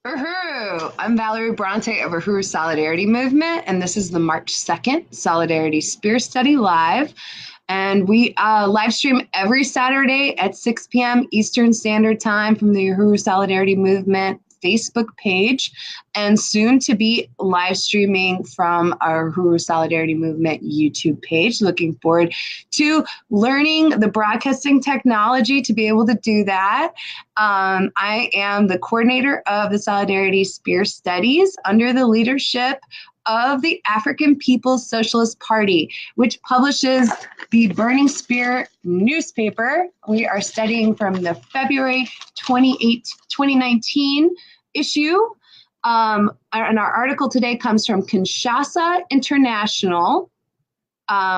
Uhuru! I'm Valerie Bronte of Uhuru Solidarity Movement, and this is the March 2nd Solidarity Spear Study Live. And we live stream every Saturday at 6 p.m. Eastern Standard Time from the Uhuru Solidarity Movement Facebook page, and soon to be live streaming from our Uhuru Solidarity Movement YouTube page. Looking forward to learning the broadcasting technology to be able to do that. I am the coordinator of the Solidarity Spear Studies under the leadership of the African People's Socialist Party, which publishes the Burning Spear newspaper. We are studying from the February 2019 issue. And our article today comes from Kinshasa International,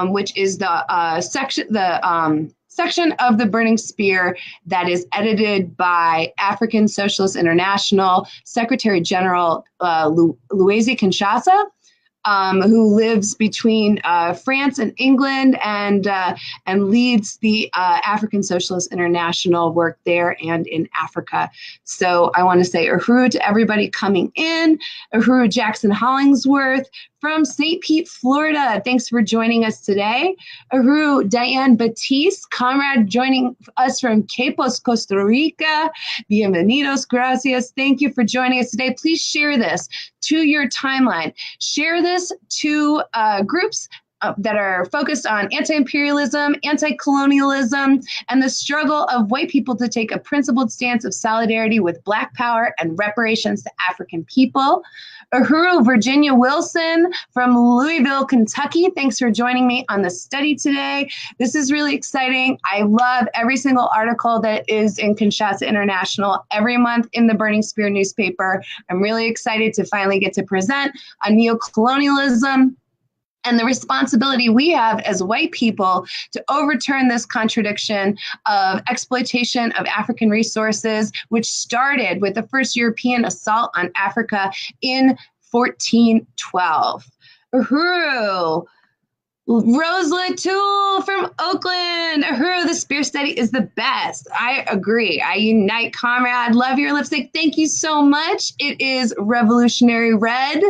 which is the section of the Burning Spear that is edited by African Socialist International Secretary General Luwezi Kinshasa, who lives between France and England and leads the African Socialist International work there and in Africa. So I want to say Uhuru to everybody coming in. Uhuru Jackson Hollingsworth from St. Pete, Florida. Thanks for joining us today. Uhuru Diane Batiste, comrade, joining us from Quepos, Costa Rica. Bienvenidos, gracias. Thank you for joining us today. Please share this to your timeline. Share this to groups that are focused on anti-imperialism, anti-colonialism, and the struggle of white people to take a principled stance of solidarity with Black power and reparations to African people. Uhuru Virginia Wilson from Louisville, Kentucky. Thanks for joining me on the study today. This is really exciting. I love every single article that is in Kinshasa International every month in the Burning Spear newspaper. I'm really excited to finally get to present on neocolonialism and the responsibility we have as white people to overturn this contradiction of exploitation of African resources, which started with the first European assault on Africa in 1412. Uhuru. Rose Latoul from Oakland. Uhuru, the Spear Study is the best. I agree. I unite, comrade. Love your lipstick. Thank you so much. It is Revolutionary Red,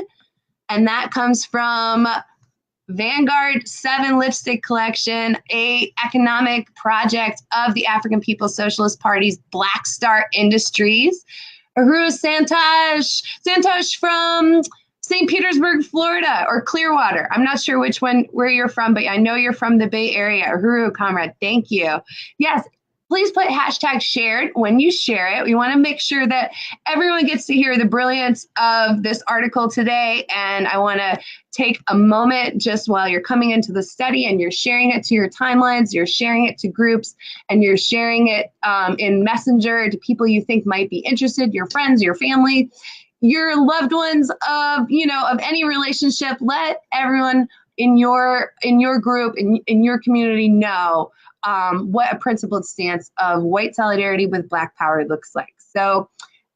and that comes from Vanguard 7 Lipstick Collection, a economic project of the African People's Socialist Party's Black Star Industries. Uhuru Santosh from St. Petersburg, Florida, or Clearwater. I'm not sure where you're from, but I know you're from the Bay Area. Uhuru, comrade, thank you. Yes, please put hashtag shared when you share it. We want to make sure that everyone gets to hear the brilliance of this article today. And I want to take a moment just while you're coming into the study and you're sharing it to your timelines, you're sharing it to groups, and you're sharing it in Messenger to people you think might be interested, your friends, your family, your loved ones of any relationship. Let everyone in your group, in your community know what a principled stance of white solidarity with Black power looks like. So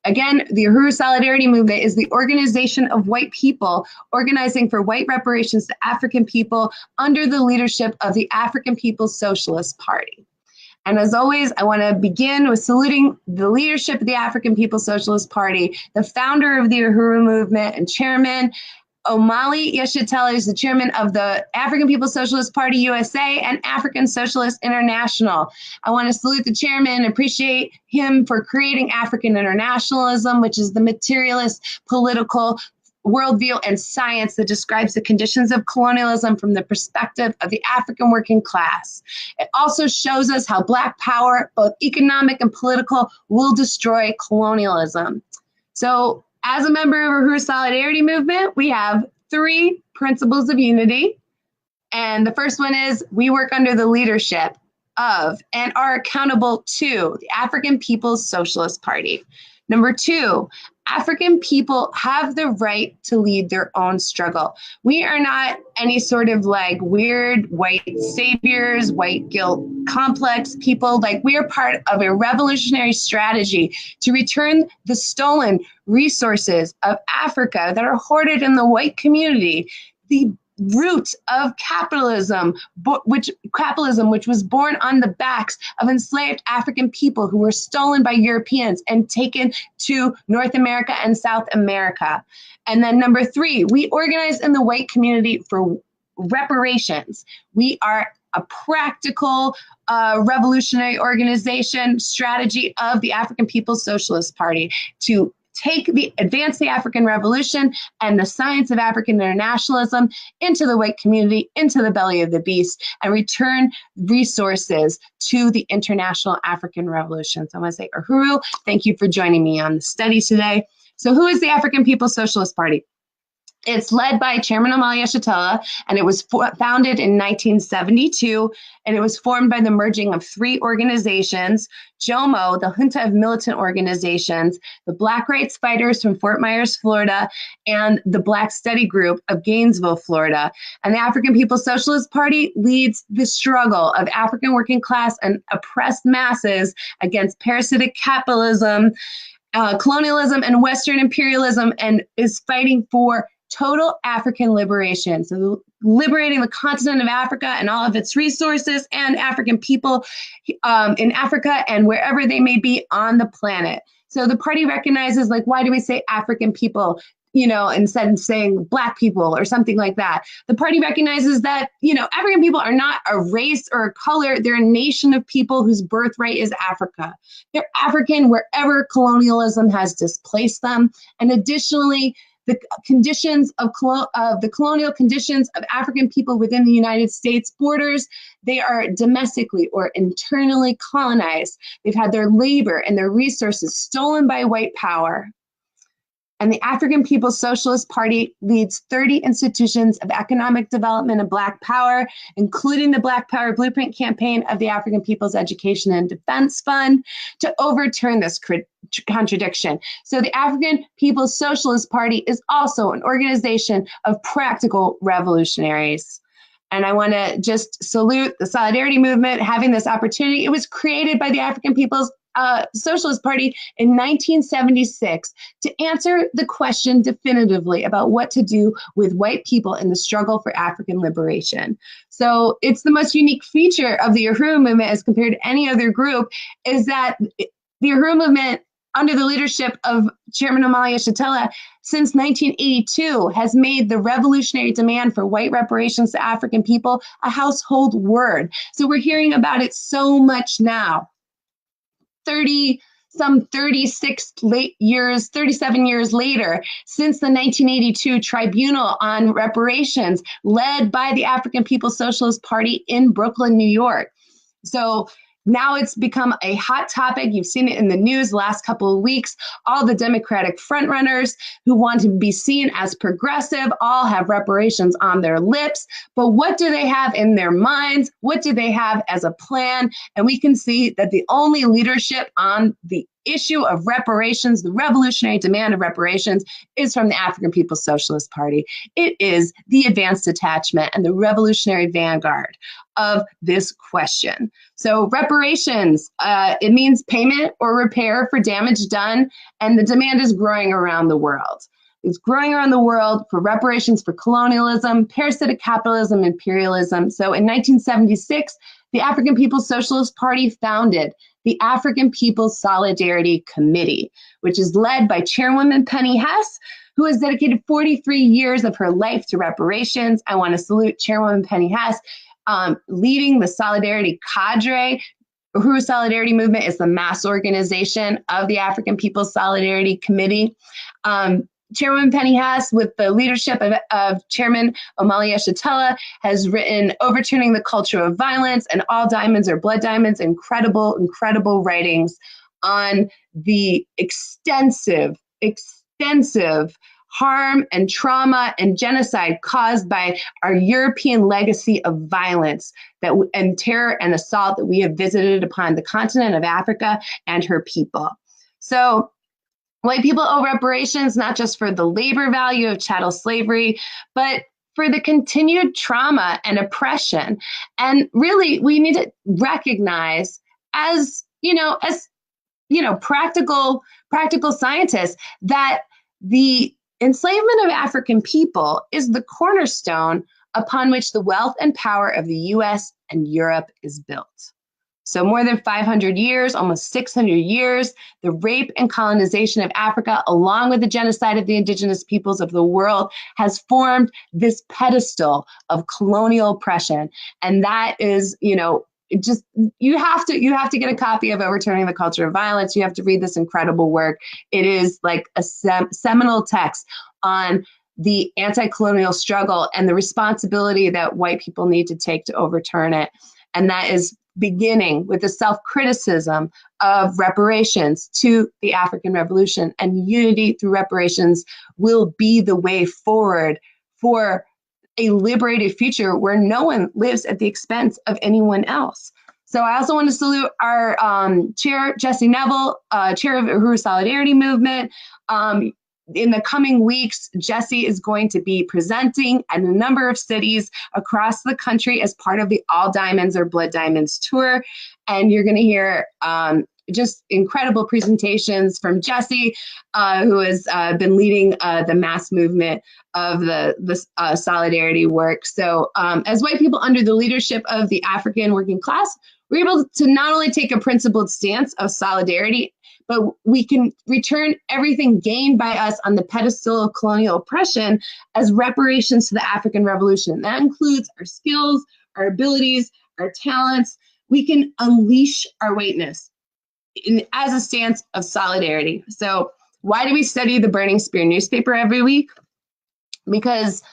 again, the Uhuru Solidarity Movement is the organization of white people organizing for white reparations to African people under the leadership of the African People's Socialist Party. And as always, I want to begin with saluting the leadership of the African People's Socialist Party, the founder of the Uhuru Movement and chairman. Omali Yeshitela is the chairman of the African People's Socialist Party USA and African Socialist International. I want to salute the chairman and appreciate him for creating African internationalism, which is the materialist political worldview and science that describes the conditions of colonialism from the perspective of the African working class. It also shows us how Black power, both economic and political, will destroy colonialism. So as a member of Uhuru Solidarity Movement, we have 3 principles of unity. And the first one is we work under the leadership of and are accountable to the African People's Socialist Party. Number 2, African people have the right to lead their own struggle. We are not any sort of weird white saviors, white guilt complex people. We are part of a revolutionary strategy to return the stolen resources of Africa that are hoarded in the white community. The root of capitalism, which was born on the backs of enslaved African people who were stolen by Europeans and taken to North America and South America. And then number 3, we organize in the white community for reparations. We are a practical revolutionary organization strategy of the African People's Socialist Party to advance the African Revolution and the science of African internationalism into the white community, into the belly of the beast, and return resources to the international African Revolution. So I want to say, Uhuru, thank you for joining me on the study today. So who is the African People's Socialist Party? It's led by Chairman Omali Yeshitela, and it was founded in 1972, and it was formed by the merging of 3 organizations: JOMO, the Junta of Militant Organizations, the Black Rights Fighters from Fort Myers, Florida, and the Black Study Group of Gainesville, Florida. And the African People's Socialist Party leads the struggle of African working class and oppressed masses against parasitic capitalism, colonialism, and Western imperialism, and is fighting for total African liberation. So liberating the continent of Africa and all of its resources and African people in Africa and wherever they may be on the planet. So the party recognizes, like, why do we say African people, instead of saying Black people or something like that? The party recognizes that, African people are not a race or a color. They're a nation of people whose birthright is Africa. They're African wherever colonialism has displaced them. And additionally, the conditions of the colonial conditions of African people within the United States borders, they are domestically or internally colonized. They've had their labor and their resources stolen by white power. And the African People's Socialist Party leads 30 institutions of economic development and Black power, including the Black Power Blueprint campaign of the African People's Education and Defense Fund, to overturn this contradiction. So the African People's Socialist Party is also an organization of practical revolutionaries. And I want to just salute the Solidarity Movement having this opportunity. It was created by the African People's Socialist Party in 1976 to answer the question definitively about what to do with white people in the struggle for African liberation. So it's the most unique feature of the Uhuru movement as compared to any other group, is that the Uhuru movement, under the leadership of Chairman Omali Yeshitela, since 1982, has made the revolutionary demand for white reparations to African people a household word. So we're hearing about it so much now. 37 years later, since the 1982 Tribunal on Reparations, led by the African People's Socialist Party in Brooklyn, New York. So now it's become a hot topic. You've seen it in the news the last couple of weeks. All the Democratic frontrunners who want to be seen as progressive all have reparations on their lips. But what do they have in their minds? What do they have as a plan? And we can see that the only leadership on the issue of reparations, the revolutionary demand of reparations, is from the African People's Socialist Party. It is the advanced detachment and the revolutionary vanguard of this question. So reparations, it means payment or repair for damage done, and the demand is growing around the world. It's growing around the world for reparations for colonialism, parasitic capitalism, imperialism. So in 1976, the African People's Socialist Party founded the African People's Solidarity Committee, which is led by Chairwoman Penny Hess, who has dedicated 43 years of her life to reparations. I want to salute Chairwoman Penny Hess, leading the Solidarity cadre. Uhuru Solidarity Movement is the mass organization of the African People's Solidarity Committee. Chairwoman Penny Hess, with the leadership of Chairman Omali Yeshitela, has written Overturning the Culture of Violence and All Diamonds Are Blood Diamonds, incredible writings on the extensive harm and trauma and genocide caused by our European legacy of violence and terror and assault that we have visited upon the continent of Africa and her people. So white people owe reparations not just for the labor value of chattel slavery, but for the continued trauma and oppression. And really, we need to recognize as practical scientists that the enslavement of African people is the cornerstone upon which the wealth and power of the US and Europe is built. So more than 500 years, almost 600 years, the rape and colonization of Africa, along with the genocide of the indigenous peoples of the world, has formed this pedestal of colonial oppression. And that is, just you have to get a copy of Overturning the Culture of Violence. You have to read this incredible work. It is like a seminal text on the anti-colonial struggle and the responsibility that white people need to take to overturn it. And that is beginning with the self-criticism of reparations to the African Revolution. And unity through reparations will be the way forward for a liberated future where no one lives at the expense of anyone else. So I also want to salute our chair, Jesse Neville, chair of the Uhuru Solidarity Movement. In the coming weeks, Jesse is going to be presenting at a number of cities across the country as part of the All Diamonds or Blood Diamonds tour. And you're going to hear just incredible presentations from Jesse, who has been leading the mass movement of the solidarity work. So as white people under the leadership of the African working class, we're able to not only take a principled stance of solidarity, but we can return everything gained by us on the pedestal of colonial oppression as reparations to the African Revolution. That includes our skills, our abilities, our talents. We can unleash our whiteness as a stance of solidarity. So why do we study the Burning Spear newspaper every week? Because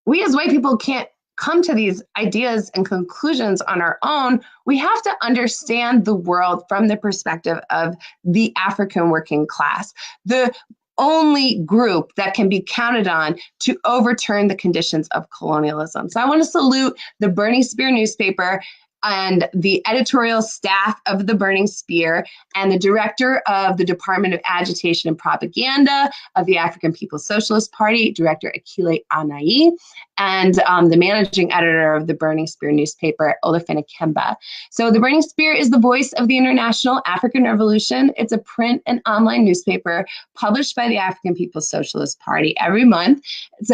we as white people can't come to these ideas and conclusions on our own. We have to understand the world from the perspective of the African working class, the only group that can be counted on to overturn the conditions of colonialism. So I want to salute the Burning Spear newspaper and the editorial staff of the Burning Spear and the director of the Department of Agitation and Propaganda of the African People's Socialist Party, Director Akile Anayi, and the managing editor of the Burning Spear newspaper, Olufemi Kemba. So the Burning Spear is the voice of the International African Revolution. It's a print and online newspaper published by the African People's Socialist Party every month. It's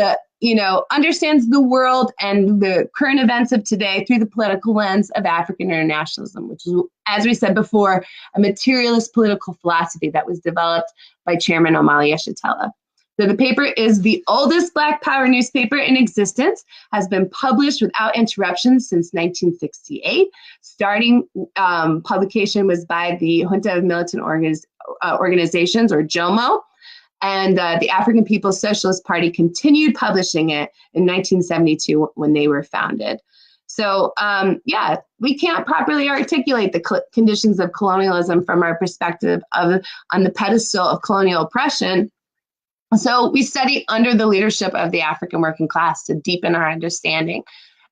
understands the world and the current events of today through the political lens of African internationalism, which is, as we said before, a materialist political philosophy that was developed by Chairman Omali Yeshitela. So the paper is the oldest Black Power newspaper in existence, has been published without interruption since 1968. Starting publication was by the Junta of Militant Organizations, or JOMO. And the African People's Socialist Party continued publishing it in 1972 when they were founded. So, we can't properly articulate the conditions of colonialism from our perspective on the pedestal of colonial oppression. So we study under the leadership of the African working class to deepen our understanding.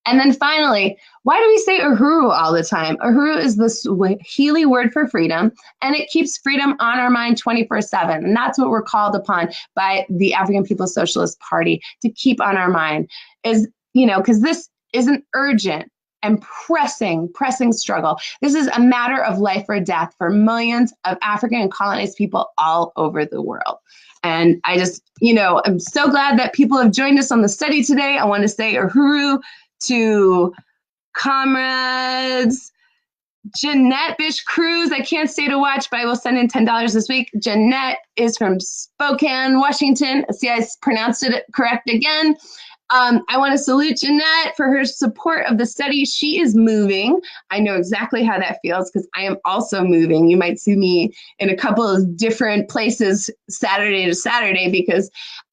And then finally, why do we say Uhuru all the time? Uhuru is the Swahili word for freedom, and it keeps freedom on our mind 24/7. And that's what we're called upon by the African People's Socialist Party to keep on our mind, is, because this is an urgent and pressing struggle. This is a matter of life or death for millions of African and colonized people all over the world. And I just, I'm so glad that people have joined us on the study today. I want to say Uhuru to comrades. Jeanette Bish Cruz, I can't stay to watch, but I will send in $10 this week. Jeanette is from Spokane, Washington. See, I pronounced it correct again. I want to salute Jeanette for her support of the study. She is moving. I know exactly how that feels because I am also moving. You might see me in a couple of different places Saturday to Saturday because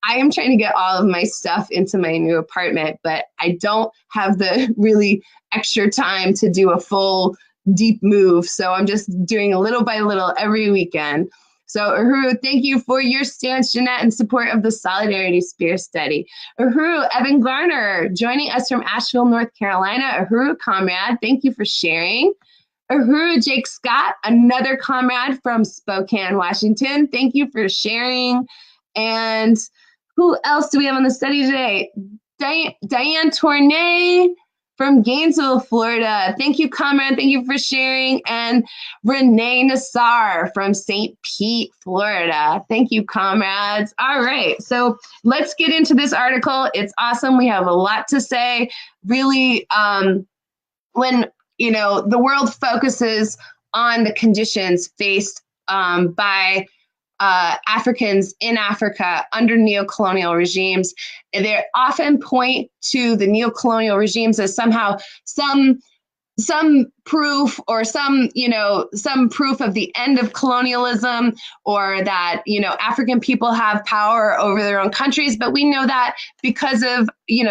I am trying to get all of my stuff into my new apartment, but I don't have the really extra time to do a full deep move. So I'm just doing a little by little every weekend. So Uhuru, thank you for your stance, Jeanette, in support of the Solidarity Spear study. Uhuru, Evan Garner, joining us from Asheville, North Carolina. Uhuru, comrade, thank you for sharing. Uhuru, Jake Scott, another comrade from Spokane, Washington. Thank you for sharing. And who else do we have on the study today? Diane Tournay, from Gainesville, Florida. Thank you, comrade. Thank you for sharing. And Renee Nassar from St. Pete, Florida. Thank you, comrades. All right. So let's get into this article. It's awesome. We have a lot to say. Really, when the world focuses on the conditions faced by Africans in Africa under neocolonial regimes, they often point to the neocolonial regimes as somehow some proof or some proof of the end of colonialism, or that African people have power over their own countries. But we know that because of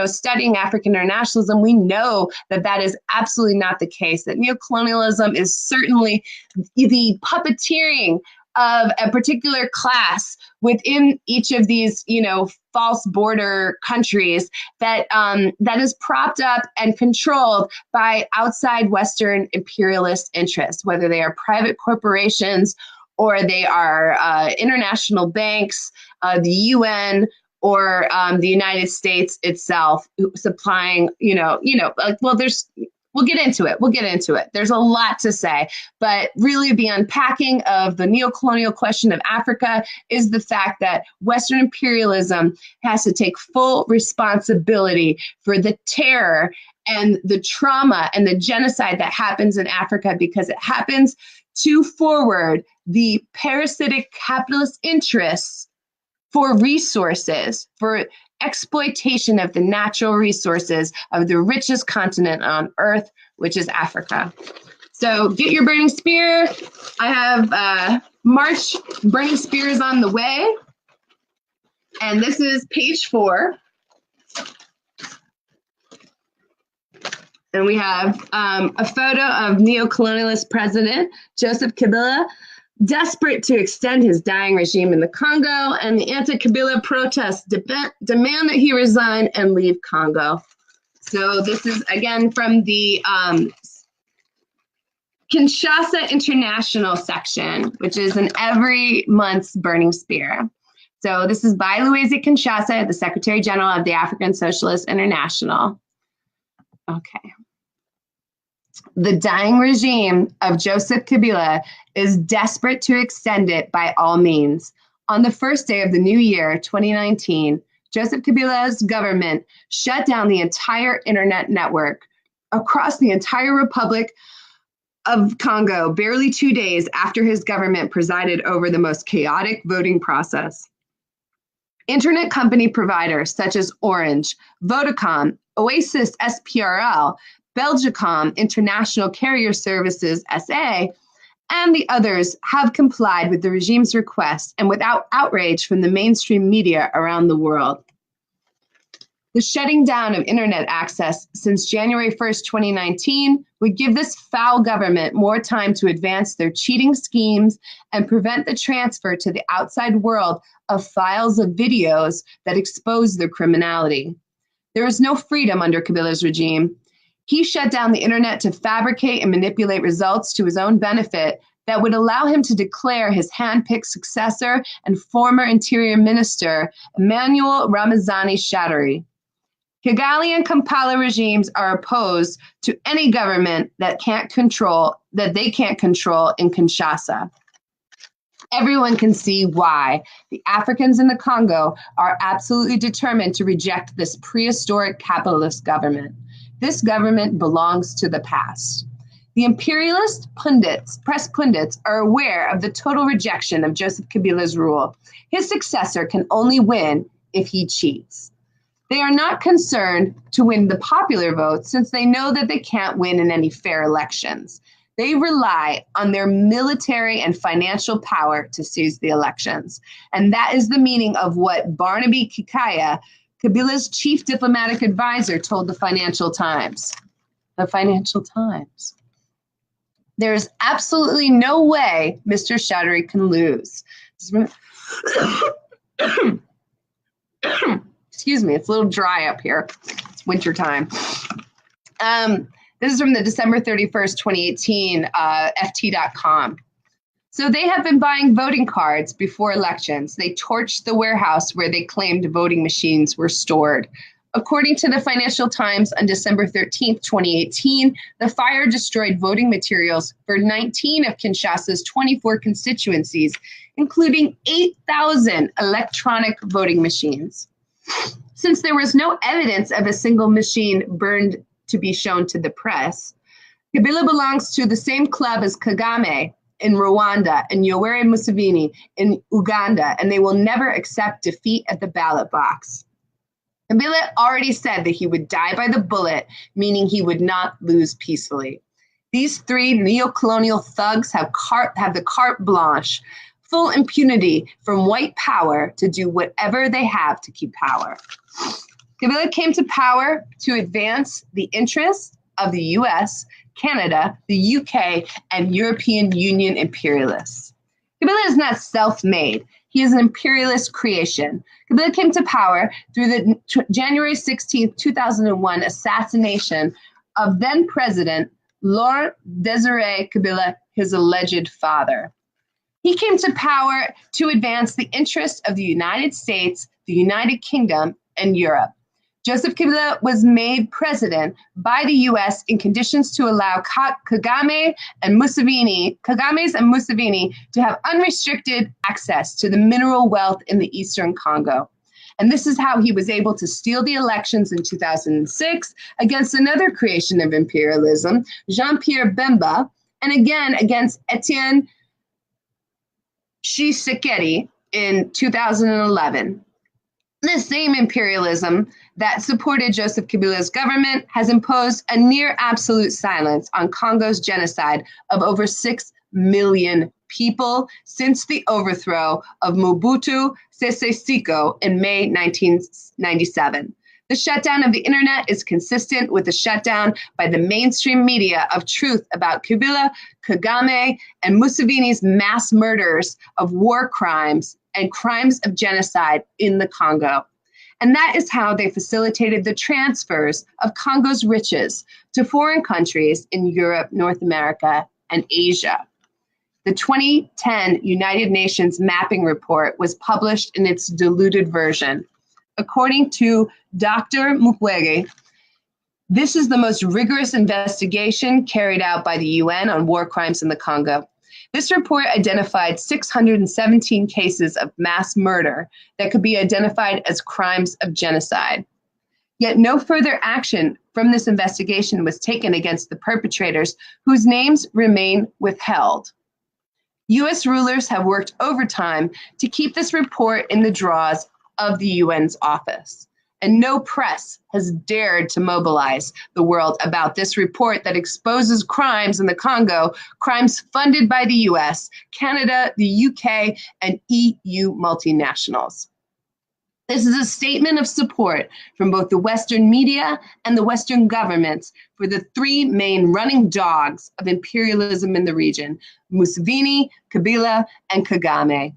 studying African internationalism, we know that that is absolutely not the case. That neocolonialism is certainly the puppeteering of a particular class within each of these, false border countries that is propped up and controlled by outside Western imperialist interests, whether they are private corporations or they are international banks, the UN, or the United States itself, supplying, we'll get into it. We'll get into it. There's a lot to say, but really the unpacking of the neocolonial question of Africa is the fact that Western imperialism has to take full responsibility for the terror and the trauma and the genocide that happens in Africa, because it happens to forward the parasitic capitalist interests for resources, for exploitation of the natural resources of the richest continent on earth, which is Africa. So get your burning spear. I have March burning spears on the way. And this is page 4. And we have a photo of neocolonialist President Joseph Kabila, desperate to extend his dying regime in the Congo, and the anti-Kabila protests demand that he resign and leave Congo. So this is, again, from the Kinshasa International section, which is an every month's burning spear. So this is by Luwezi Kinshasa, the Secretary General of the African Socialist International. Okay. The dying regime of Joseph Kabila is desperate to extend it by all means. On the first day of the new year, 2019, Joseph Kabila's government shut down the entire internet network across the entire Republic of Congo barely 2 days after his government presided over the most chaotic voting process. Internet company providers such as Orange, Vodacom, Oasis SPRL, Belgacom International Carrier Services SA, and the others have complied with the regime's request and without outrage from the mainstream media around the world. The shutting down of internet access since January 1st, 2019 would give this foul government more time to advance their cheating schemes and prevent the transfer to the outside world of files of videos that expose their criminality. There is no freedom under Kabila's regime. He shut down the internet to fabricate and manipulate results to his own benefit that would allow him to declare his hand-picked successor and former Interior Minister, Emmanuel Ramazani Shadary. Kigali and Kampala regimes are opposed to any government that they can't control in Kinshasa. Everyone can see why the Africans in the Congo are absolutely determined to reject this prehistoric capitalist government. This government belongs to the past. The imperialist press pundits are aware of the total rejection of Joseph Kabila's rule. His successor can only win if he cheats. They are not concerned to win the popular vote since they know that they can't win in any fair elections. They rely on their military and financial power to seize the elections. And that is the meaning of what Barnaby Kikaya, Kabila's chief diplomatic advisor, told the Financial Times. The Financial Times. There is absolutely no way Mr. Shadary can lose. Excuse me, it's a little dry up here. It's wintertime. This is from the December 31st, 2018, FT.com. So they have been buying voting cards before elections. They torched the warehouse where they claimed voting machines were stored. According to the Financial Times on December 13th, 2018, the fire destroyed voting materials for 19 of Kinshasa's 24 constituencies, including 8,000 electronic voting machines. Since there was no evidence of a single machine burned to be shown to the press, Kabila belongs to the same club as Kagame in Rwanda and Yoweri Museveni in Uganda, and they will never accept defeat at the ballot box. Kabila already said that he would die by the bullet, meaning he would not lose peacefully. These three neo-colonial thugs have the carte blanche, full impunity from white power to do whatever they have to keep power. Kabila came to power to advance the interests of the US, Canada, the UK, and European Union imperialists. Kabila is not self-made. He is an imperialist creation. Kabila came to power through the January 16, 2001 assassination of then-President Laurent Desire Kabila, his alleged father. He came to power to advance the interests of the United States, the United Kingdom, and Europe. Joseph Kabila was made president by the US in conditions to allow Kagame's and Museveni to have unrestricted access to the mineral wealth in the Eastern Congo. And this is how he was able to steal the elections in 2006 against another creation of imperialism, Jean-Pierre Bemba, and again against Etienne Tshisekedi in 2011. The same imperialism that supported Joseph Kabila's government has imposed a near absolute silence on Congo's genocide of over 6 million people since the overthrow of Mobutu Sese Seko in May 1997. The shutdown of the internet is consistent with the shutdown by the mainstream media of truth about Kabila, Kagame, and Museveni's mass murders of war crimes and crimes of genocide in the Congo. And that is how they facilitated the transfers of Congo's riches to foreign countries in Europe, North America, and Asia. The 2010 United Nations mapping report was published in its diluted version. According to Dr. Mukwege, this is the most rigorous investigation carried out by the UN on war crimes in the Congo. This report identified 617 cases of mass murder that could be identified as crimes of genocide. Yet no further action from this investigation was taken against the perpetrators, whose names remain withheld. US rulers have worked overtime to keep this report in the drawers of the UN's office. And no press has dared to mobilize the world about this report that exposes crimes in the Congo, crimes funded by the US, Canada, the UK, and EU multinationals. This is a statement of support from both the Western media and the Western governments for the three main running dogs of imperialism in the region, Museveni, Kabila, and Kagame.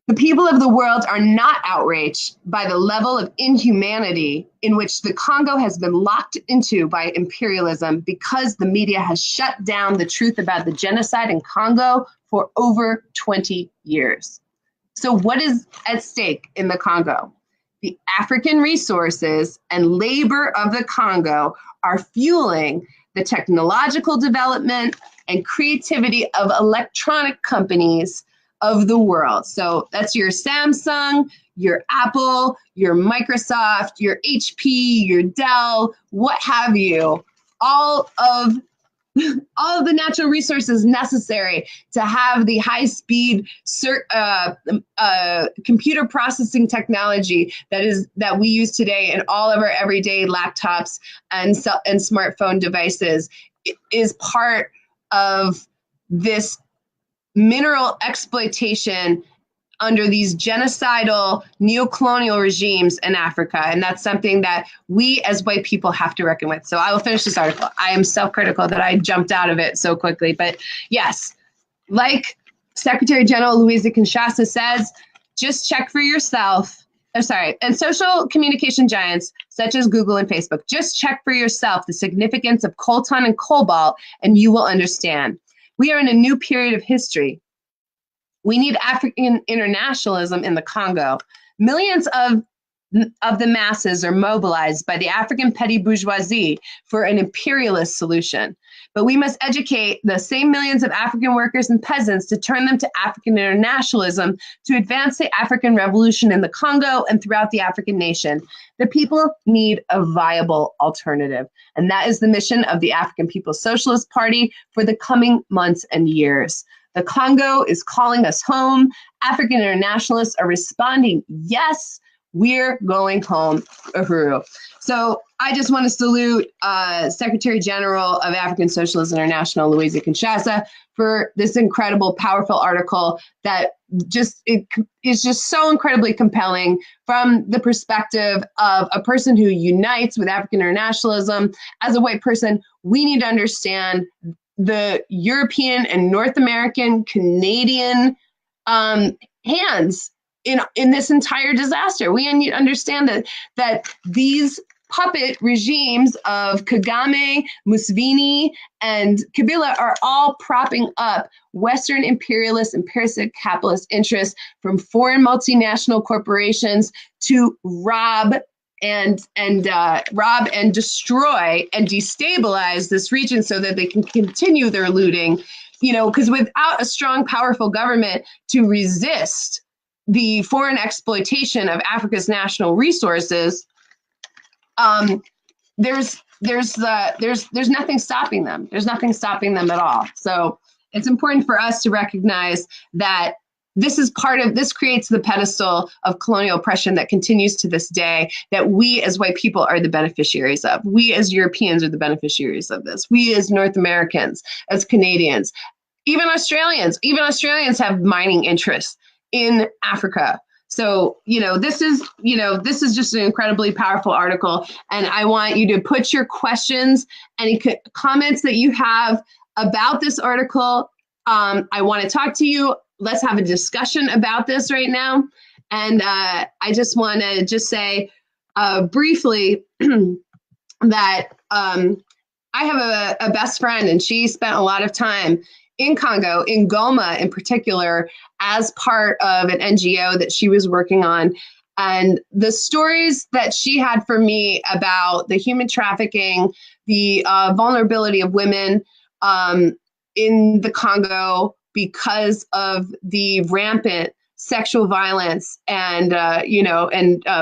The people of the world are not outraged by the level of inhumanity in which the Congo has been locked into by imperialism because the media has shut down the truth about the genocide in Congo for over 20 years. So what is at stake in the Congo? The African resources and labor of the Congo are fueling the technological development and creativity of electronic companies of the world. So that's your Samsung, your Apple, your Microsoft, your HP, your Dell, what have you, all of the natural resources necessary to have the high-speed computer processing technology that we use today in all of our everyday laptops and smartphone devices is part of this mineral exploitation under these genocidal neo-colonial regimes in Africa. And that's something that we as white people have to reckon with. So I will finish this article. I am self-critical that I jumped out of it so quickly. But yes, like Secretary General Luwezi Kinshasa says, just check for yourself. And social communication giants such as Google and Facebook, just check for yourself the significance of coltan and cobalt, and you will understand. We are in a new period of history. We need African internationalism in the Congo. Millions of of the masses are mobilized by the African petty bourgeoisie for an imperialist solution. But we must educate the same millions of African workers and peasants to turn them to African internationalism to advance the African revolution in the Congo and throughout the African nation. The people need a viable alternative. And that is the mission of the African People's Socialist Party for the coming months and years. The Congo is calling us home. African internationalists are responding, yes, we're going home, Uhuru. So I just want to salute Secretary General of African Socialist International, Luwezi Kinshasa, for this incredible, powerful article that is just so incredibly compelling from the perspective of a person who unites with African internationalism. As a white person, we need to understand the European and North American, Canadian hands in this entire disaster. We need to understand that these puppet regimes of Kagame, Museveni, and Kabila are all propping up Western imperialist and parasitic capitalist interests, from foreign multinational corporations to rob and destroy and destabilize this region so that they can continue their looting. Because without a strong, powerful government to resist the foreign exploitation of Africa's national resources, there's nothing stopping them. There's nothing stopping them at all. So it's important for us to recognize that this creates the pedestal of colonial oppression that continues to this day, that we as white people are the beneficiaries of. We as Europeans are the beneficiaries of this. We as North Americans, as Canadians, even Australians have mining interests in Africa. So, this is just an incredibly powerful article. And I want you to put your questions, any comments that you have about this article. I want to talk to you. Let's have a discussion about this right now. And I just want to say briefly that I have a best friend, and she spent a lot of time in Congo, in Goma in particular, as part of an NGO that she was working on. And the stories that she had for me about the human trafficking, the vulnerability of women in the Congo because of the rampant sexual violence and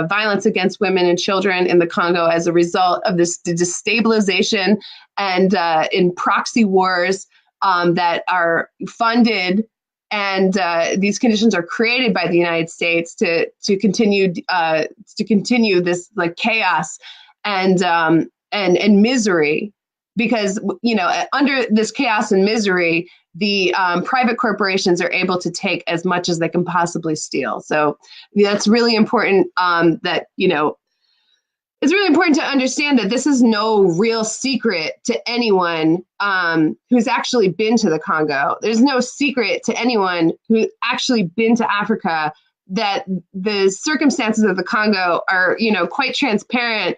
violence against women and children in the Congo as a result of this destabilization and in proxy wars that are funded, and these conditions are created by the United States to continue this like chaos and misery, because under this chaos and misery, the private corporations are able to take as much as they can possibly steal. So that's really important. It's really important to understand that this is no real secret to anyone who's actually been to the Congo. There's no secret to anyone who's actually been to Africa that the circumstances of the Congo are, quite transparent.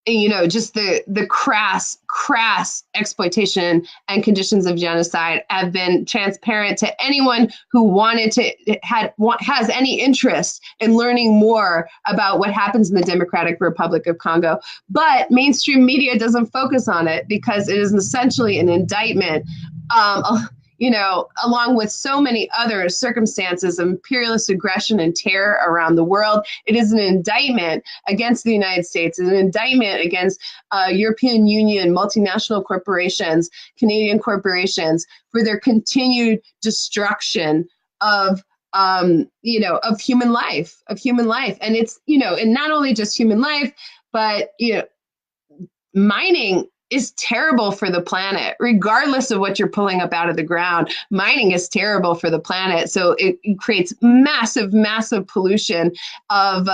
Just the crass exploitation and conditions of genocide have been transparent to anyone who has any interest in learning more about what happens in the Democratic Republic of Congo. But mainstream media doesn't focus on it because it is essentially an indictment, along with so many other circumstances of imperialist aggression and terror around the world. It is an indictment against the United States. It's an indictment against European Union, multinational corporations, Canadian corporations for their continued destruction of human life. And it's, and not only just human life, but, mining is terrible for the planet, regardless of what you're pulling up out of the ground. Mining is terrible for the planet. So it creates massive pollution of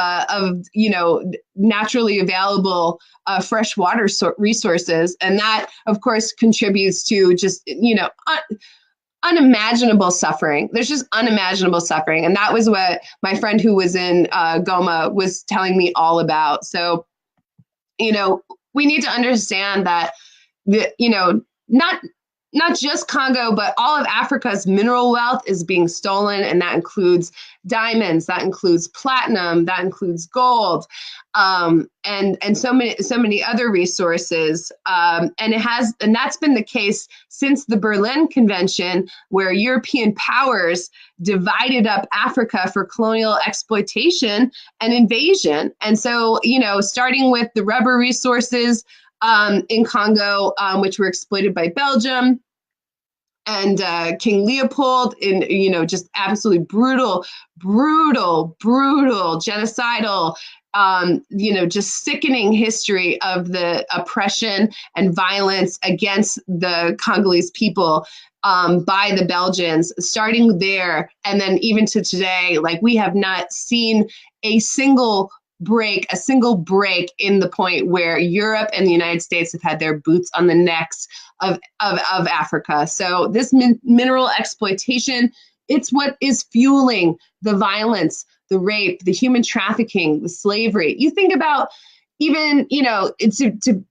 naturally available freshwater resources. And that, of course, contributes to just, unimaginable suffering. There's just unimaginable suffering. And that was what my friend who was in Goma was telling me all about. So, we need to understand that, not not just Congo, but all of Africa's mineral wealth is being stolen, and that includes diamonds, that includes platinum, that includes gold, and so many other resources. And that's been the case since the Berlin Convention, where European powers divided up Africa for colonial exploitation and invasion. And so, starting with the rubber resources in Congo, which were exploited by Belgium, and King Leopold, in just absolutely brutal, genocidal, just sickening history of the oppression and violence against the Congolese people by the Belgians, starting there, and then even to today, like, we have not seen a single break in the point where Europe and the United States have had their boots on the necks of Africa. So this mineral exploitation, it's what is fueling the violence, the rape, the human trafficking, the slavery. You think about even, to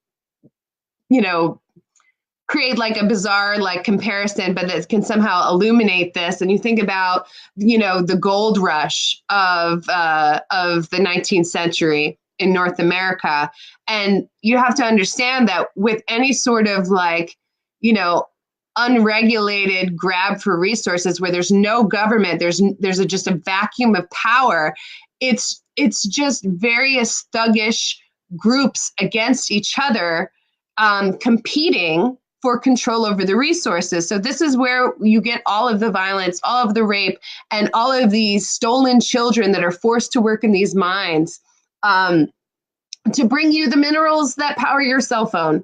create like a bizarre like comparison, but that can somehow illuminate this. And you think about, the gold rush of the 19th century in North America. And you have to understand that with any sort of like, unregulated grab for resources where there's no government, there's just a vacuum of power. It's just various thuggish groups against each other, competing for control over the resources. So this is where you get all of the violence, all of the rape, and all of these stolen children that are forced to work in these mines, to bring you the minerals that power your cell phone.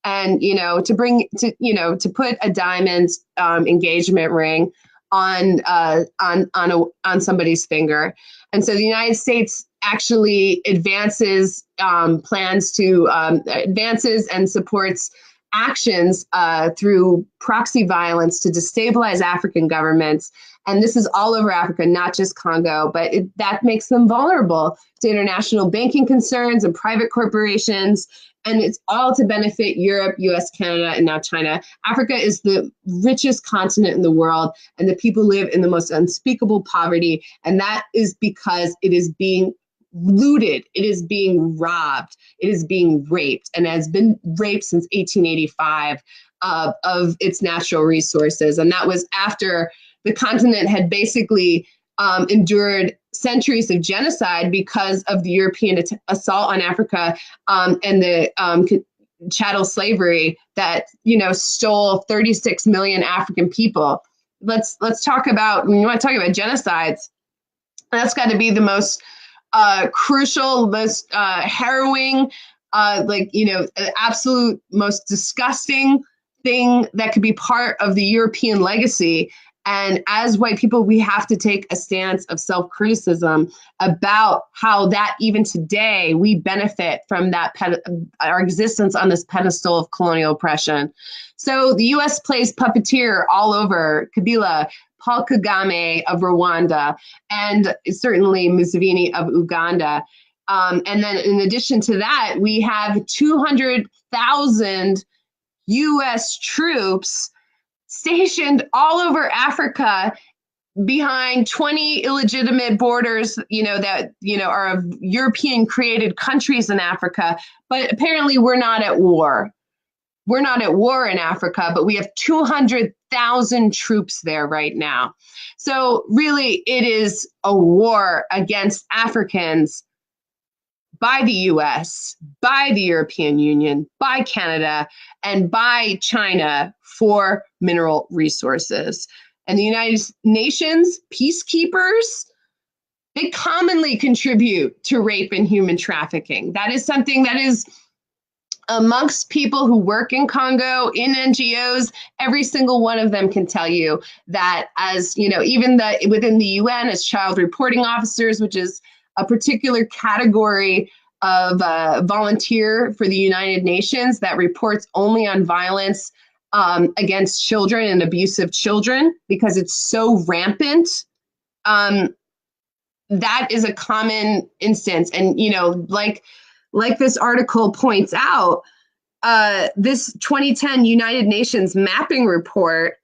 And, to put a diamond engagement ring on somebody's finger. And so the United States actually advances and supports actions through proxy violence to destabilize African governments. And this is all over Africa, not just Congo, but that makes them vulnerable to international banking concerns and private corporations. And it's all to benefit Europe, US, Canada, and now China. Africa is the richest continent in the world, and the people live in the most unspeakable poverty. And that is because it is being looted, it is being robbed, it is being raped, and has been raped since 1885 of its natural resources. And that was after the continent had basically endured centuries of genocide because of the European assault on Africa, and the chattel slavery that stole 36 million African people. Let's talk about, when you want to talk about genocides, that's got to be the most crucial, most harrowing, absolute most disgusting thing that could be part of the European legacy. And as white people, we have to take a stance of self-criticism about how that even today we benefit from that our existence on this pedestal of colonial oppression. So the U.S. plays puppeteer all over Kabila, Paul Kagame of Rwanda, and certainly Museveni of Uganda. And then in addition to that, we have 200,000 U.S. troops stationed all over Africa behind 20 illegitimate borders, that, are of European created countries in Africa. But apparently we're not at war. We're not at war in Africa, but we have 200,000 troops there right now. So really, it is a war against Africans by the US, by the European Union, by Canada, and by China for mineral resources. And the United Nations peacekeepers, they commonly contribute to rape and human trafficking. That is something that is amongst people who work in Congo, in NGOs. Every single one of them can tell you that, as even within the UN as child reporting officers, which is a particular category of volunteer for the United Nations that reports only on violence against children and abuse of children because it's so rampant. That is a common instance. And, like this article points out, this 2010 United Nations mapping report,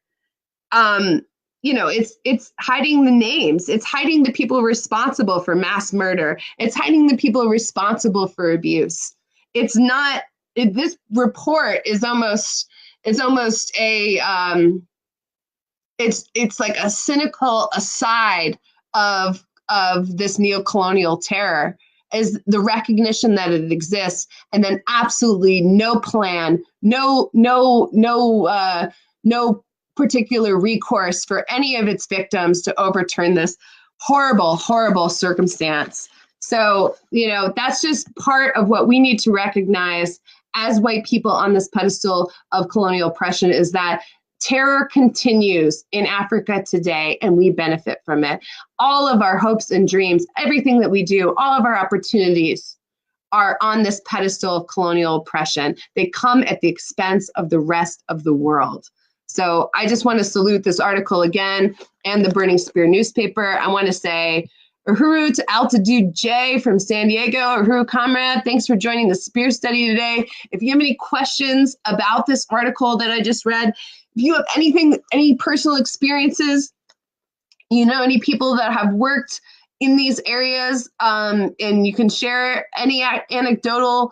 it's hiding the names. It's hiding the people responsible for mass murder. It's hiding the people responsible for abuse. It's not. This report is almost a it's like a cynical aside of this neocolonial terror, is the recognition that it exists, and then absolutely no plan, no particular recourse for any of its victims to overturn this horrible, horrible circumstance. So, that's just part of what we need to recognize as white people on this pedestal of colonial oppression, is that terror continues in Africa today, and we benefit from it. All of our hopes and dreams, everything that we do, all of our opportunities are on this pedestal of colonial oppression. They come at the expense of the rest of the world. So I just want to salute this article again and the Burning Spear newspaper. I want to say Uhuru to Altitude J from San Diego. Uhuru comrade, thanks for joining the Spear study today. If you have any questions about this article that I just read, if you have any personal experiences, any people that have worked in these areas, and you can share any anecdotal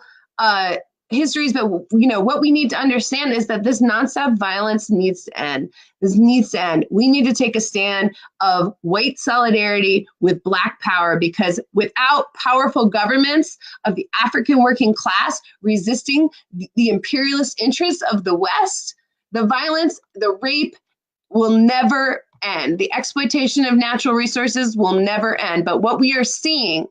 histories, but what we need to understand is that this nonstop violence needs to end. This needs to end. We need to take a stand of white solidarity with Black power, because without powerful governments of the African working class resisting the imperialist interests of the West, the violence, the rape will never end. The exploitation of natural resources will never end. But what we are seeing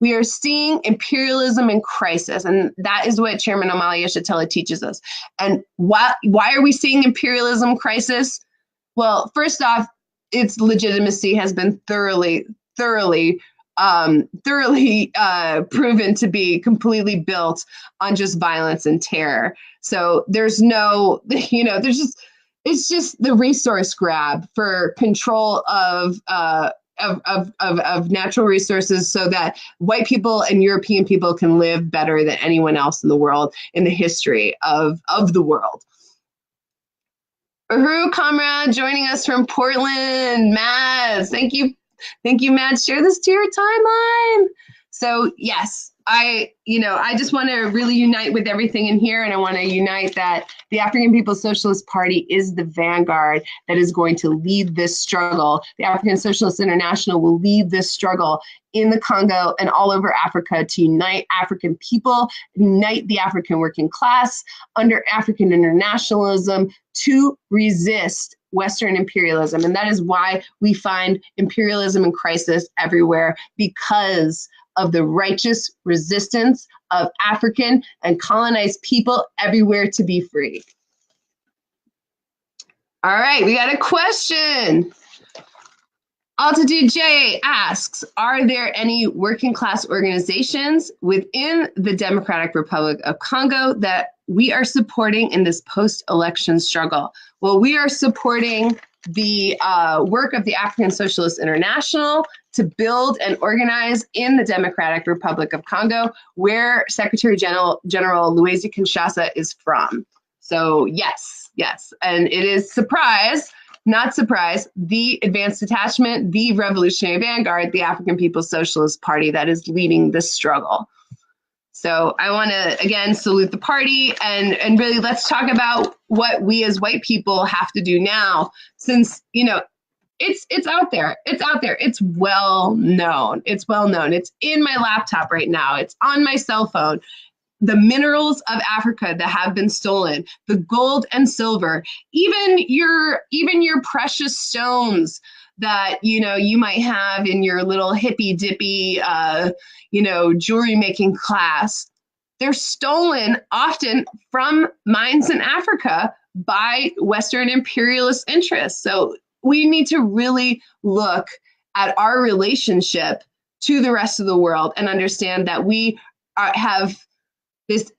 imperialism in crisis, and that is what Chairman Amalia Shatella teaches us. And why are we seeing imperialism crisis? Well, first off, its legitimacy has been thoroughly proven to be completely built on just violence and terror. So there's no, it's just the resource grab for control of natural resources, so that white people and European people can live better than anyone else in the world, in the history of the world. Uhuru comrade joining us from Portland. Mads, thank you, Mads. Share this to your timeline. So yes, I just want to really unite with everything in here, and I want to unite that the African People's Socialist Party is the vanguard that is going to lead this struggle. The African Socialist International will lead this struggle in the Congo and all over Africa to unite African people, unite the African working class under African internationalism to resist Western imperialism. And that is why we find imperialism in crisis everywhere, because of the righteous resistance of African and colonized people everywhere to be free. All right, we got a question. Altitude J asks, are there any working class organizations within the Democratic Republic of Congo that we are supporting in this post-election struggle? Well, we are supporting the work of the African Socialist International to build and organize in the Democratic Republic of Congo, where Secretary General Luwezi Kinshasa is from. So yes, and it is not surprise, the Advanced Detachment, the Revolutionary Vanguard, the African People's Socialist Party that is leading this struggle. So I want to, again, salute the party, and really let's talk about what we as white people have to do now, since, it's out there. It's out there. It's well known. It's in my laptop right now. It's on my cell phone. The minerals of Africa that have been stolen, the gold and silver, even your precious stones that you might have in your little hippy dippy jewelry making class. They're stolen often from mines in Africa by Western imperialist interests. So we need to really look at our relationship to the rest of the world and understand that we have this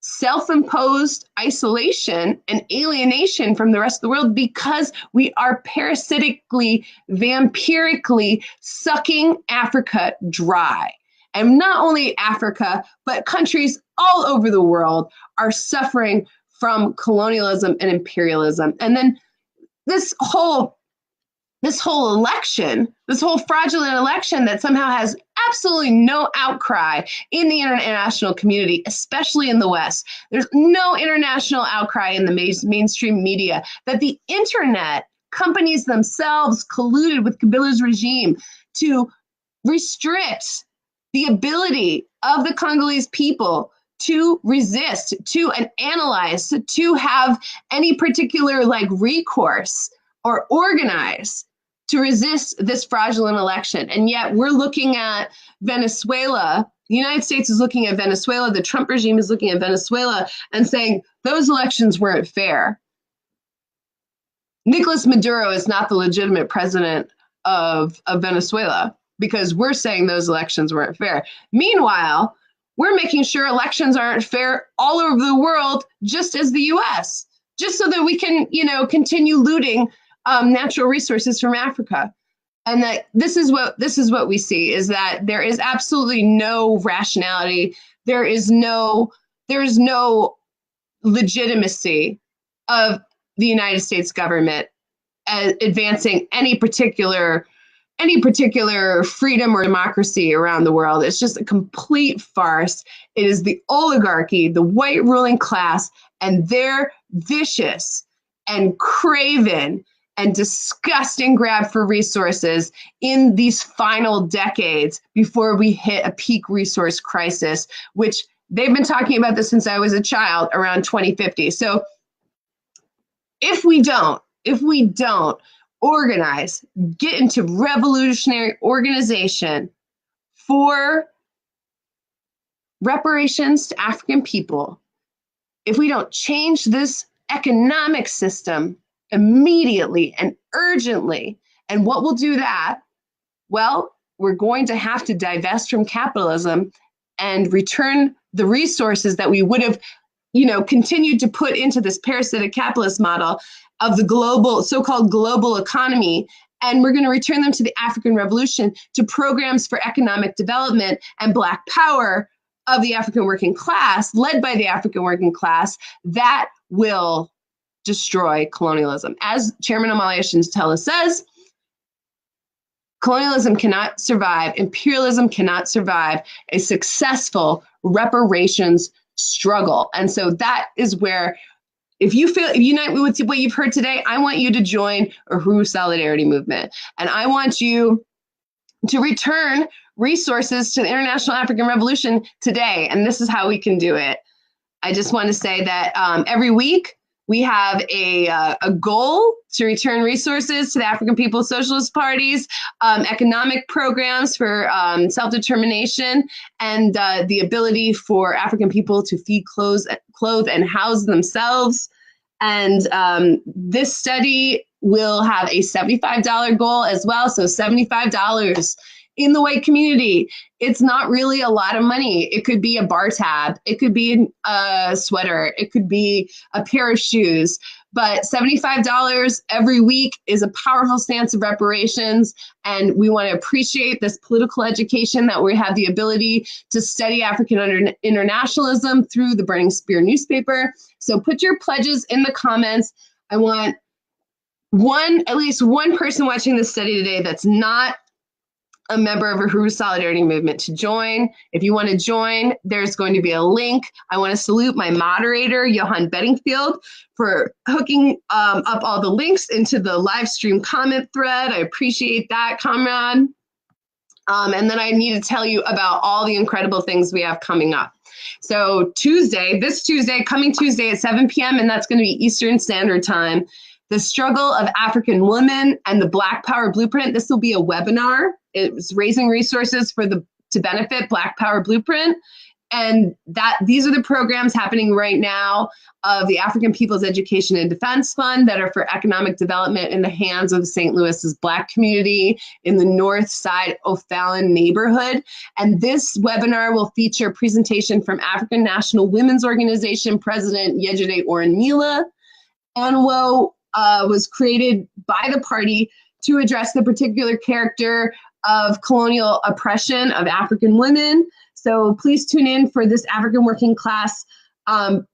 self-imposed isolation and alienation from the rest of the world, because we are parasitically, vampirically sucking Africa dry. And not only Africa, but countries all over the world are suffering from colonialism and imperialism. And then this whole election, this whole fraudulent election that somehow has absolutely no outcry in the international community, especially in the West. There's no international outcry in the mainstream media that the internet companies themselves colluded with Kabila's regime to restrict the ability of the Congolese people to resist, to analyze, to have any particular recourse or organize to resist this fraudulent election. And yet we're looking at Venezuela. The United States is looking at Venezuela. The Trump regime is looking at Venezuela and saying those elections weren't fair. Nicolas Maduro is not the legitimate president of Venezuela because we're saying those elections weren't fair. Meanwhile, we're making sure elections aren't fair all over the world, just as the US, just so that we can, continue looting natural resources from Africa. And that this is what we see, is that there is absolutely no rationality. There is no legitimacy of the United States government advancing any particular freedom or democracy around the world. It's just a complete farce. It is the oligarchy, the white ruling class, and their vicious and craven and disgusting grab for resources in these final decades before we hit a peak resource crisis, which they've been talking about this since I was a child, around 2050. So if we don't organize, get into revolutionary organization for reparations to African people, if we don't change this economic system immediately and urgently, and what will do that? Well, we're going to have to divest from capitalism and return the resources that we would have, continued to put into this parasitic capitalist model of the so-called global economy. And we're going to return them to the African Revolution, to programs for economic development and Black power of the African working class, led by the African working class, that will destroy colonialism. As Chairman Amalia Shintella says, colonialism cannot survive, imperialism cannot survive a successful reparations struggle. And so that is where, if you unite with what you've heard today, I want you to join Uhuru Solidarity Movement. And I want you to return resources to the International African Revolution today. And this is how we can do it. I just want to say that every week we have a goal to return resources to the African People's Socialist Parties, economic programs for self-determination, and the ability for African people to feed, clothe, and house themselves. And this study will have a $75 goal as well. So $75 in the white community. It's not really a lot of money. It could be a bar tab. It could be a sweater. It could be a pair of shoes. But $75 every week is a powerful stance of reparations. And we want to appreciate this political education that we have the ability to study African internationalism through the Burning Spear newspaper. So put your pledges in the comments. I want at least one person watching this study today that's not a member of Uhuru Solidarity Movement to join. If you want to join, there's going to be a link. I want to salute my moderator, Johan Bedingfield, for hooking up all the links into the live stream comment thread. I appreciate that, comrade. And then I need to tell you about all the incredible things we have coming up. So coming Tuesday at 7 p.m., and that's going to be Eastern Standard Time, the struggle of African women and the Black Power Blueprint. This will be a webinar. It's raising resources to benefit Black Power Blueprint. And these are the programs happening right now of the African People's Education and Defense Fund that are for economic development in the hands of St. Louis's Black community in the North Side O'Fallon neighborhood. And this webinar will feature a presentation from African National Women's Organization President Yejide Oranmila. ANWO was created by the party to address the particular character of colonial oppression of African women. So please tune in for this African working class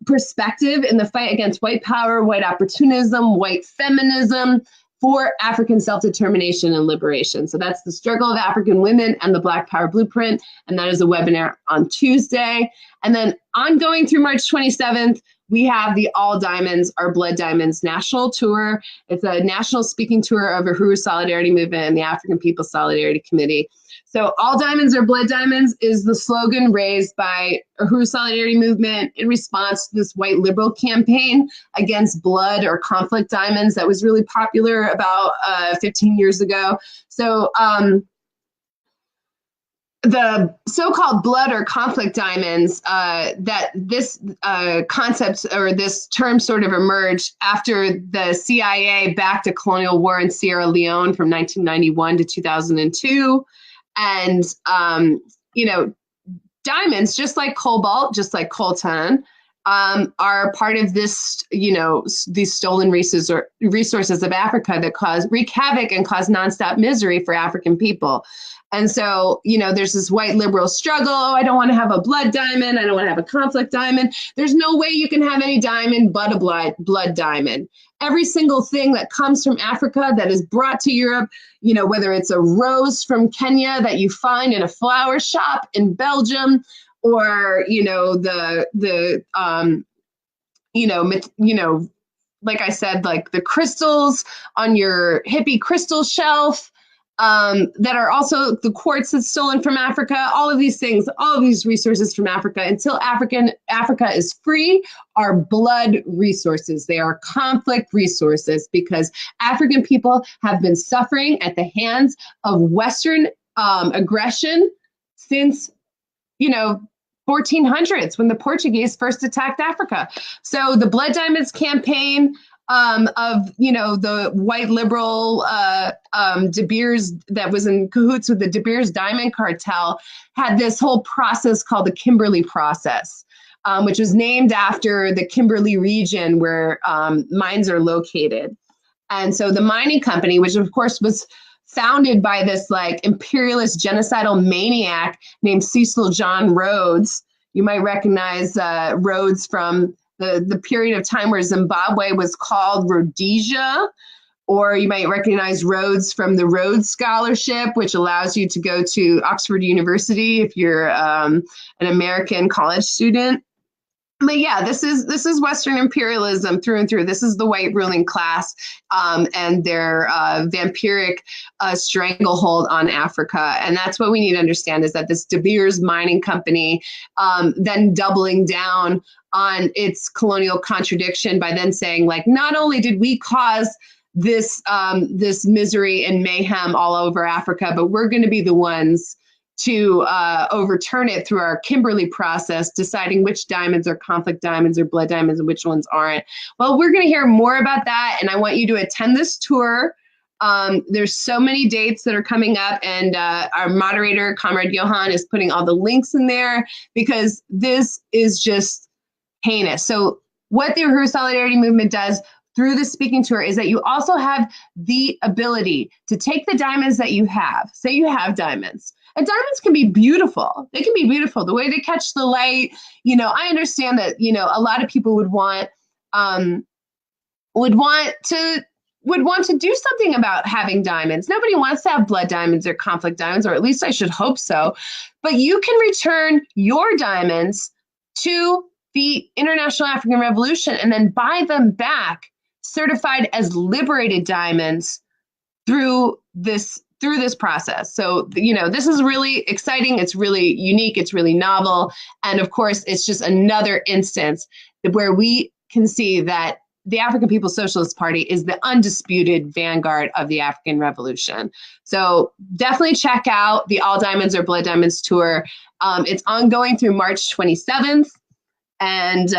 perspective in the fight against white power, white opportunism, white feminism for African self-determination and liberation. So that's the struggle of African women and the Black Power Blueprint. And that is a webinar on Tuesday. And then ongoing through March 27th, we have the All Diamonds Are Blood Diamonds national tour. It's a national speaking tour of Uhuru Solidarity Movement and the African People's Solidarity Committee. So All Diamonds Are Blood Diamonds is the slogan raised by Uhuru Solidarity Movement in response to this white liberal campaign against blood or conflict diamonds that was really popular about 15 years ago. So the so-called blood or conflict diamonds, that this concept or this term sort of emerged after the CIA backed a colonial war in Sierra Leone from 1991 to 2002. And, you know, diamonds, just like cobalt, just like coltan, are part of this, you know, these stolen resources of Africa that wreak havoc and cause nonstop misery for African people. And so, you know, there's this white liberal struggle. Oh, I don't want to have a blood diamond. I don't want to have a conflict diamond. There's no way you can have any diamond but a blood diamond. Every single thing that comes from Africa that is brought to Europe, you know, whether it's a rose from Kenya that you find in a flower shop in Belgium, or, you know, like I said, like the crystals on your hippie crystal shelf, that are also the quartz that's stolen from Africa, all of these things, all of these resources from Africa, until Africa is free, are blood resources. They are conflict resources because African people have been suffering at the hands of Western aggression since, you know, 1400s when the Portuguese first attacked Africa. So the Blood Diamonds campaign of, you know, the white liberal De Beers that was in cahoots with the De Beers diamond cartel had this whole process called the Kimberley process, which was named after the Kimberley region where mines are located. And so the mining company, which of course was founded by this like imperialist genocidal maniac named Cecil John Rhodes. You might recognize Rhodes from the period of time where Zimbabwe was called Rhodesia, or you might recognize Rhodes from the Rhodes Scholarship, which allows you to go to Oxford University if you're an American college student. But yeah, this is Western imperialism through and through. This is the white ruling class and their vampiric stranglehold on Africa. And that's what we need to understand, is that this De Beers mining company then doubling down on its colonial contradiction by then saying, like, not only did we cause this misery and mayhem all over Africa, but we're going to be the ones to overturn it through our Kimberley process, deciding which diamonds are conflict diamonds or blood diamonds and which ones aren't. Well, we're going to hear more about that, and I want you to attend this tour. There's so many dates that are coming up, and our moderator, Comrade Johan, is putting all the links in there because this is just heinous. So what the Uhuru Solidarity Movement does through the speaking tour is that you also have the ability to take the diamonds that you have. Say you have diamonds. And diamonds can be beautiful. They can be beautiful. The way they catch the light, you know, I understand that, you know, a lot of people would want to do something about having diamonds. Nobody wants to have blood diamonds or conflict diamonds, or at least I should hope so. But you can return your diamonds to the International African Revolution and then buy them back certified as liberated diamonds through this process. So, you know, this is really exciting. It's really unique. It's really novel. And of course, it's just another instance where we can see that the African People's Socialist Party is the undisputed vanguard of the African Revolution. So definitely check out the All Diamonds Are Blood Diamonds tour. It's ongoing through March 27th. And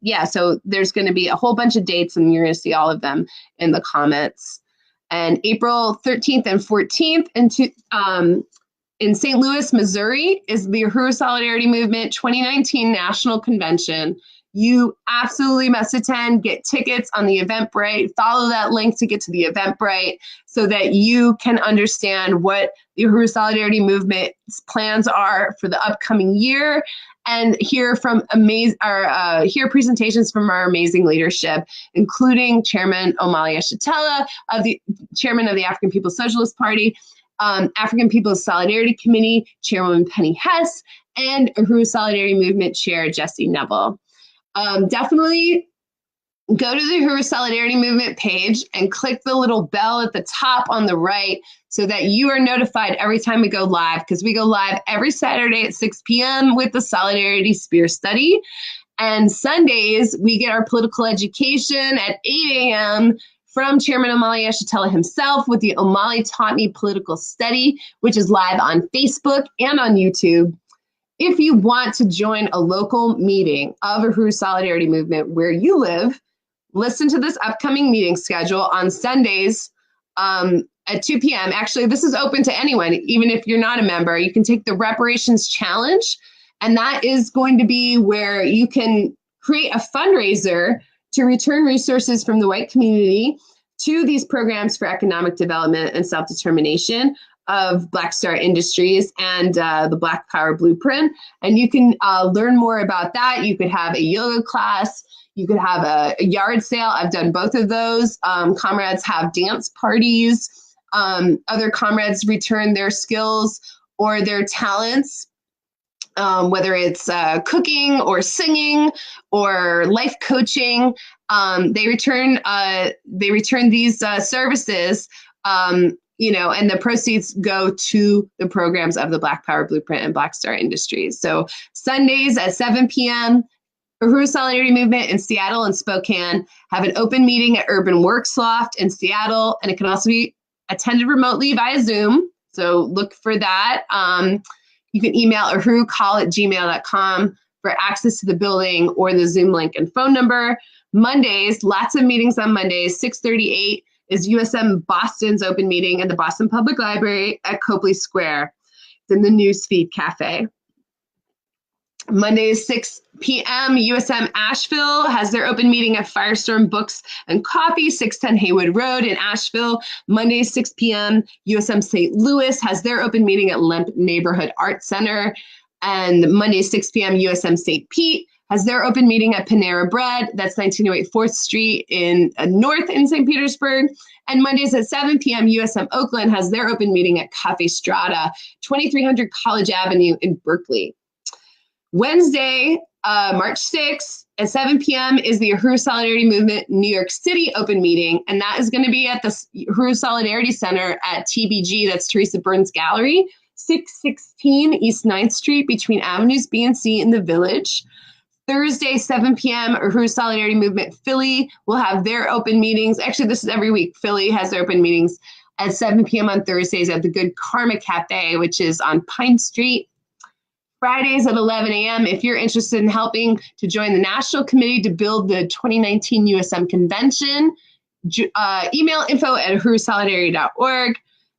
yeah, so there's going to be a whole bunch of dates, and you're going to see all of them in the comments. And April 13th and 14th in St. Louis, Missouri, is the Uhuru Solidarity Movement 2019 National Convention. You absolutely must attend, get tickets on the Eventbrite, follow that link to get to the Eventbrite so that you can understand what the Uhuru Solidarity Movement's plans are for the upcoming year and hear hear presentations from our amazing leadership, including Chairman Omali Yeshitela, Chairman of the African People's Socialist Party, African People's Solidarity Committee, Chairwoman Penny Hess, and Uhuru Solidarity Movement Chair Jesse Neville. Definitely go to the Uhuru Solidarity Movement page and click the little bell at the top on the right so that you are notified every time we go live, because we go live every Saturday at 6 p.m. with the Solidarity Spear Study. And Sundays, we get our political education at 8 a.m. from Chairman Omali Yeshitela himself with the Omali Taught Me Political Study, which is live on Facebook and on YouTube. If you want to join a local meeting of Uhuru Solidarity Movement where you live, listen to this upcoming meeting schedule on Sundays at 2 p.m. Actually, this is open to anyone, even if you're not a member. You can take the Reparations Challenge, and that is going to be where you can create a fundraiser to return resources from the white community to these programs for economic development and self-determination of Black Star Industries and the Black Power Blueprint. And you can learn more about that. You could have a yoga class. You could have a yard sale. I've done both of those. Comrades have dance parties. Other comrades return their skills or their talents, whether it's cooking or singing or life coaching. They return these services. And the proceeds go to the programs of the Black Power Blueprint and Black Star Industries. So Sundays at 7 p.m., Uhuru Solidarity Movement in Seattle and Spokane have an open meeting at Urban Works Loft in Seattle, and it can also be attended remotely via Zoom. So look for that. You can email uhurocall@gmail.com for access to the building or the Zoom link and phone number. Mondays, lots of meetings on Mondays, 6:38 is USM Boston's open meeting at the Boston Public Library at Copley Square. It's in the Newsfeed Cafe. Mondays, 6 p.m., USM Asheville has their open meeting at Firestorm Books and Coffee, 610 Haywood Road in Asheville. Mondays, 6 p.m., USM St. Louis has their open meeting at Lemp Neighborhood Arts Center. And Monday, 6 p.m., USM St. Pete has their open meeting at Panera Bread. That's 1908 4th Street in North in St. Petersburg. And Mondays at 7 p.m., USM Oakland has their open meeting at Cafe Strada, 2300 College Avenue in Berkeley. Wednesday, March 6th at 7 p.m. is the Uhuru Solidarity Movement New York City open meeting. And that is going to be at the Uhuru Solidarity Center at TBG. That's Teresa Burns Gallery, 616 East 9th Street between Avenues B and C in the Village. Thursday, 7 p.m., Uhuru Solidarity Movement Philly will have their open meetings. Actually, this is every week. Philly has their open meetings at 7 p.m. on Thursdays at the Good Karma Cafe, which is on Pine Street. Fridays at 11 a.m. If you're interested in helping to join the National Committee to build the 2019 USM Convention, email info@uhurusolidarity.org.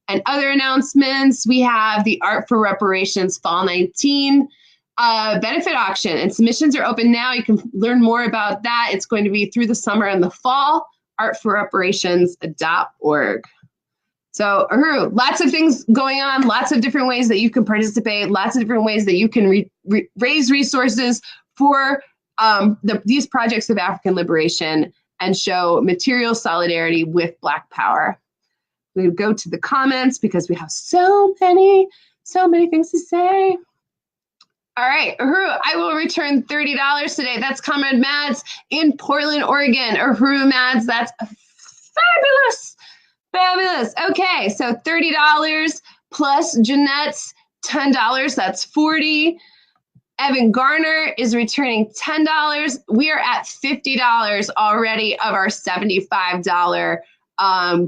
And other announcements, we have the Art for Reparations Fall 19 benefit auction, and submissions are open now. You can learn more about that. It's going to be through the summer and the fall, artforreparations.org. So, Uhuru, lots of things going on, lots of different ways that you can participate, lots of different ways that you can raise resources for these projects of African liberation and show material solidarity with Black power. We go to the comments because we have so many things to say. All right, Uhuru, I will return $30 today. That's Comrade Mads in Portland, Oregon. Uhuru Mads, that's fabulous. Fabulous. Okay, so $30 plus Jeanette's $10. That's $40. Evan Garner is returning $10. We are at $50 already of our $75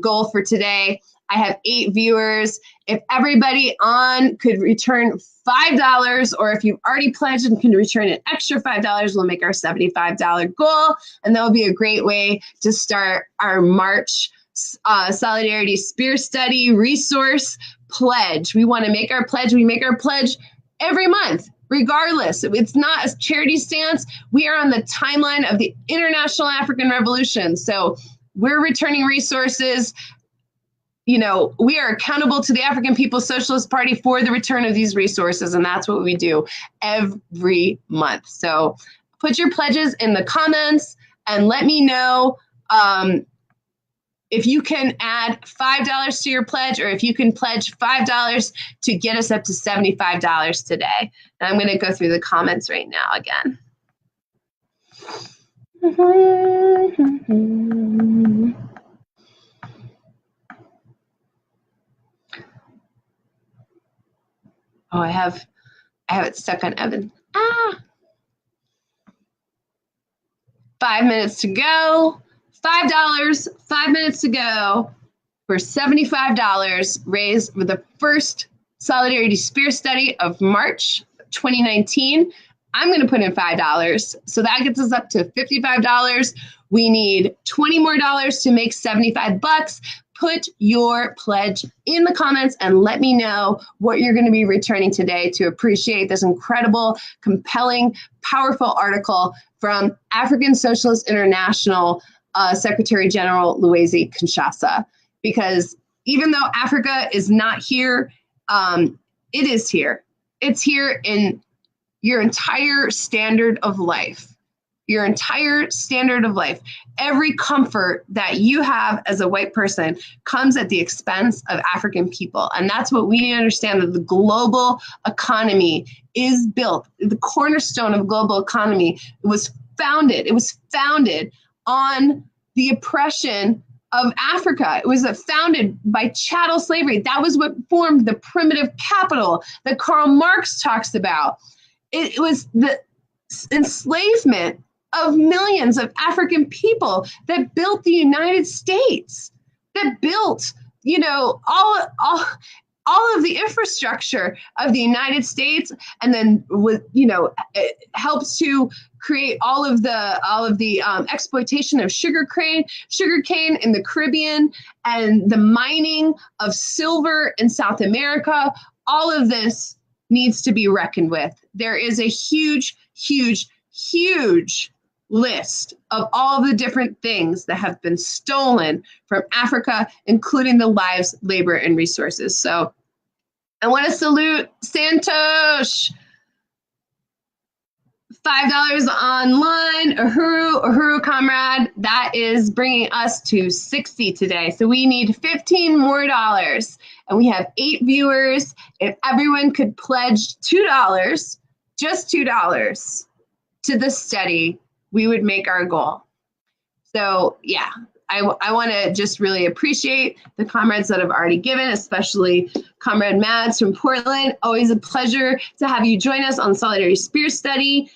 goal for today. I have 8 viewers. If everybody on could return $5, or if you've already pledged and can return an extra $5, we'll make our $75 goal. And that will be a great way to start our March Solidarity Spear Study resource pledge. We want to make our pledge. We make our pledge every month. Regardless, it's not a charity stance. We are on the timeline of the International African Revolution. So we're returning resources. We are accountable to the African People's Socialist Party for the return of these resources, and that's what we do every month. So put your pledges in the comments and let me know if you can add $5 to your pledge, or if you can pledge $5 to get us up to $75 today. And I'm going to go through the comments right now again. Oh, I have it stuck on Evan. 5 minutes to go. $5, 5 minutes to go for $75 raised with the first Solidarity Spear study of March 2019. I'm going to put in $5. So that gets us up to $55. We need $20 more to make $75. Put your pledge in the comments and let me know what you're going to be returning today to appreciate this incredible, compelling, powerful article from African Socialist International Secretary General Luwezi Kinshasa. Because even though Africa is not here, it is here. It's here in your entire standard of life. Your entire standard of life. Every comfort that you have as a white person comes at the expense of African people. And that's what we need to understand, that the global economy is built. The cornerstone of global economy was founded. It was founded on the oppression of Africa. It was founded by chattel slavery. That was what formed the primitive capital that Karl Marx talks about. It was the enslavement of millions of African people that built the United States, that built, all of the infrastructure of the United States, and then it helps to create all of the exploitation of sugarcane in the Caribbean, and the mining of silver in South America. All of this needs to be reckoned with. There is a huge, huge, huge list of all the different things that have been stolen from Africa, including the lives, labor, and resources. So I want to salute Santosh. $5 online, Uhuru comrade. That is bringing us to 60 today. So we need 15 more dollars, and we have 8 viewers. If everyone could pledge $2, just $2 to the study, we would make our goal. So yeah, I want to just really appreciate the comrades that have already given, especially Comrade Mads from Portland. Always a pleasure to have you join us on Solidarity Spear Study.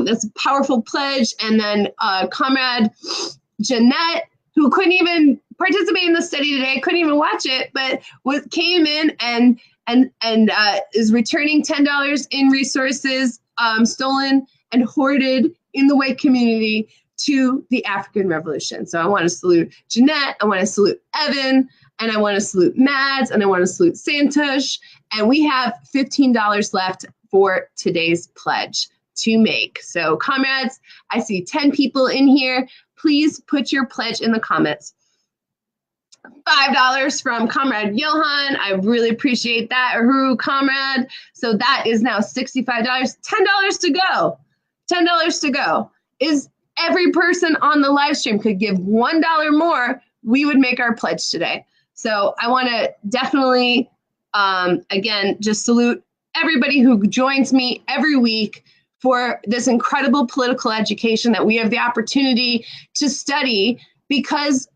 That's a powerful pledge. And then Comrade Jeanette, who couldn't even participate in the study today, couldn't even watch it, but came in and is returning $10 in resources stolen and hoarded in the white community to the African Revolution. So I want to salute Jeanette, I want to salute Evan, and I want to salute Mads, and I want to salute Santosh. And we have $15 left for today's pledge to make. So comrades, I see 10 people in here. Please put your pledge in the comments. $5 from Comrade Johan. I really appreciate that. Uhuru comrade. So that is now $65. $10 to go. $10 to go. Is every person on the live stream could give $1 more, we would make our pledge today. So I want to definitely, again, just salute everybody who joins me every week for this incredible political education that we have the opportunity to study because,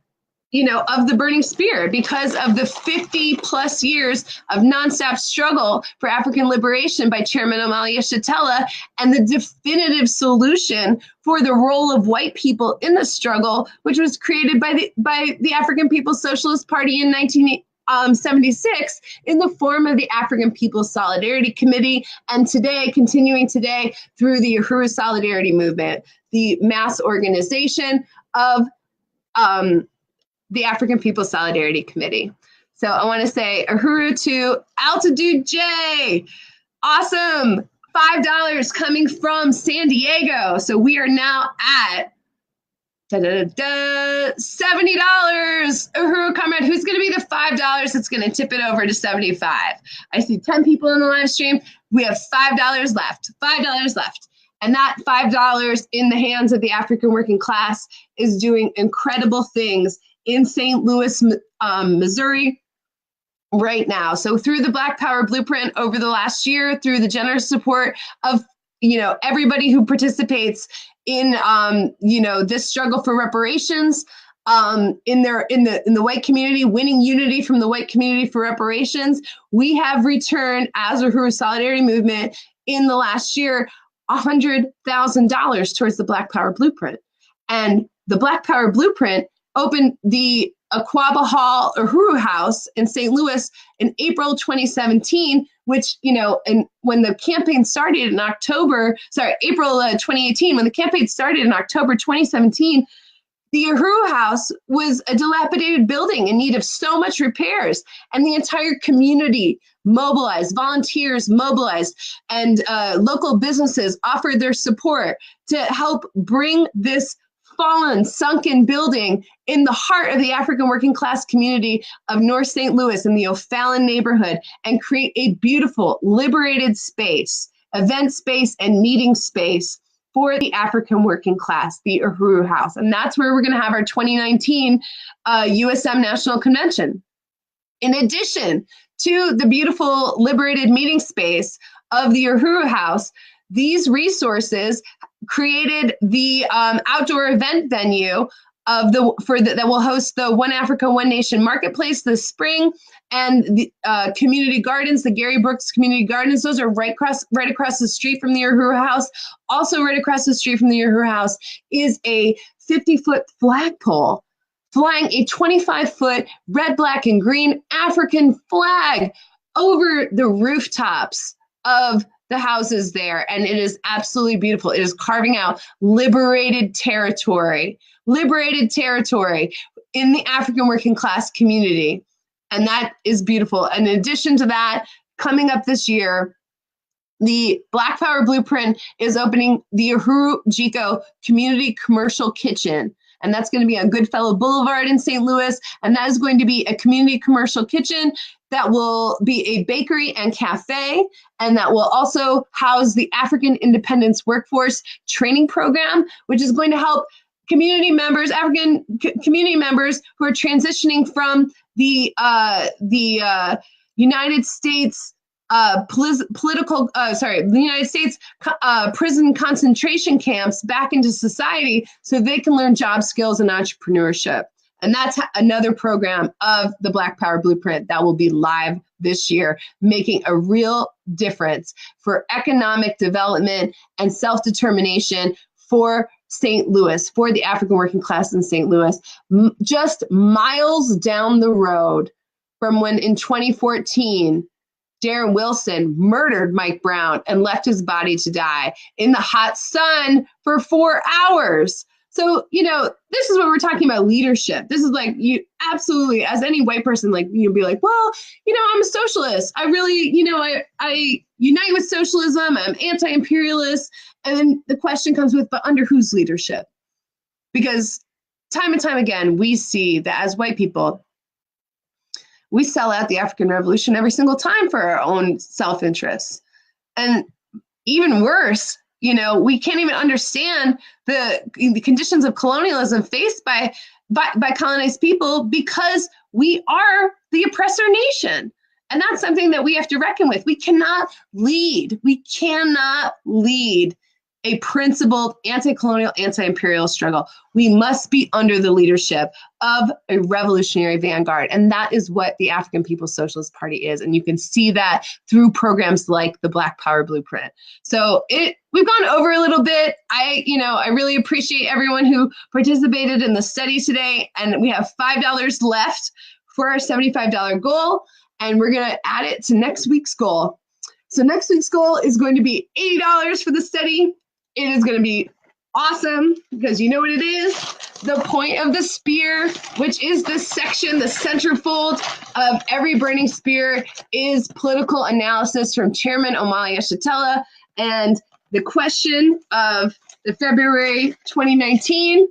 of the burning spear, because of the 50 plus years of nonstop struggle for African liberation by Chairman Amalia Shatella, and the definitive solution for the role of white people in the struggle, which was created by the African People's Socialist Party in 1976 in the form of the African People's Solidarity Committee, and today, continuing today, through the Uhuru Solidarity Movement, the mass organization of the African People's Solidarity Committee. So I want to say Uhuru to Altitude J. Awesome. $5 coming from San Diego. So we are now at $70. Uhuru, comrade, who's going to be the $5 that's going to tip it over to 75? I see 10 people in the live stream. We have $5 left. $5 left. And that $5 in the hands of the African working class is doing incredible things in St. Louis, Missouri right now. So through the Black Power Blueprint over the last year, through the generous support of, everybody who participates in, this struggle for reparations, in the white community, winning unity from the white community for reparations, we have returned as a Uhuru Solidarity Movement in the last year $100,000 towards the Black Power Blueprint. And the Black Power Blueprint opened the Aquaba Hall Uhuru House in St. Louis in April 2017, which, and when the campaign started in April 2018, when the campaign started in October 2017, the Uhuru House was a dilapidated building in need of so much repairs, and the entire community mobilized, volunteers mobilized, and local businesses offered their support to help bring this fallen, sunken building in the heart of the African working class community of North St. Louis in the O'Fallon neighborhood and create a beautiful, liberated space, event space and meeting space for the African working class, the Uhuru House. And that's where we're going to have our 2019 USM National Convention. In addition to the beautiful liberated meeting space of the Uhuru House, these resources created the outdoor event venue that will host the One Africa, One Nation Marketplace this spring, and the community gardens, the Gary Brooks Community Gardens. Those are right across the street from the Uhuru House. Also right across the street from the Uhuru House is a 50-foot flagpole flying a 25-foot red, black, and green African flag over the rooftops of the houses there. And it is absolutely beautiful. It is carving out liberated territory in the African working class community. And that is beautiful. And in addition to that, coming up this year, the Black Power Blueprint is opening the Uhuru Jiko Community Commercial Kitchen. And that's going to be on Goodfellow Boulevard in St. Louis. And that is going to be a community commercial kitchen that will be a bakery and cafe, and that will also house the African Independence Workforce Training Program, which is going to help African community members who are transitioning from the United States prison concentration camps back into society so they can learn job skills and entrepreneurship. And that's another program of the Black Power Blueprint that will be live this year, making a real difference for economic development and self-determination for St. Louis, for the African working class in St. Louis, just miles down the road from when in 2014, Darren Wilson murdered Mike Brown and left his body to die in the hot sun for 4 hours. So, this is what we're talking about, leadership. This is like, you absolutely, as any white person, like, you'll be like, well, I'm a socialist. I really, I unite with socialism. I'm anti-imperialist. And then the question comes with, but under whose leadership? Because time and time again, we see that as white people, we sell out the African Revolution every single time for our own self-interest. And even worse, we can't even understand the conditions of colonialism faced by colonized people because we are the oppressor nation. And that's something that we have to reckon with. We cannot lead a principled anti-colonial, anti-imperial struggle. We must be under the leadership of a revolutionary vanguard. And that is what the African People's Socialist Party is. And you can see that through programs like the Black Power Blueprint. So we've gone over a little bit. I really appreciate everyone who participated in the study today. And we have $5 left for our $75 goal. And we're going to add it to next week's goal. So next week's goal is going to be $80 for the study. It is going to be awesome because you know what it is? The point of the spear, which is this section, the centerfold of every burning spear, is political analysis from Chairman Omali Yeshitela And the question of the February 2019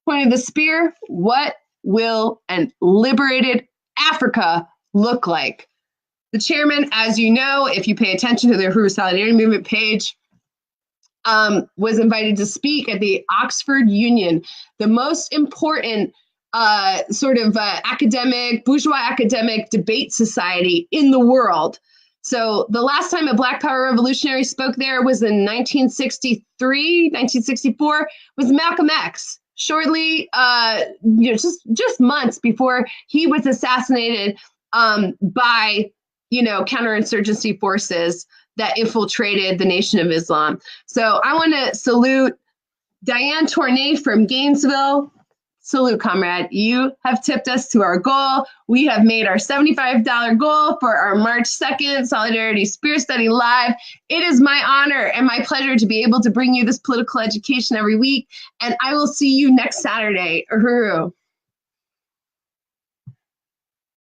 point of the spear, what will a liberated Africa look like? The chairman, as you know, if you pay attention to the Uhuru Solidarity Movement page, was invited to speak at the Oxford Union, the most important academic, bourgeois academic debate society in the world. So the last time a Black Power revolutionary spoke there was in 1964, was Malcolm X. Shortly, just months before he was assassinated by, counterinsurgency forces that infiltrated the Nation of Islam. So I want to salute Diane Tournay from Gainesville. Salute, comrade. You have tipped us to our goal. We have made our $75 goal for our March 2nd Solidarity Spear Study Live. It is my honor and my pleasure to be able to bring you this political education every week. And I will see you next Saturday. Uhuru.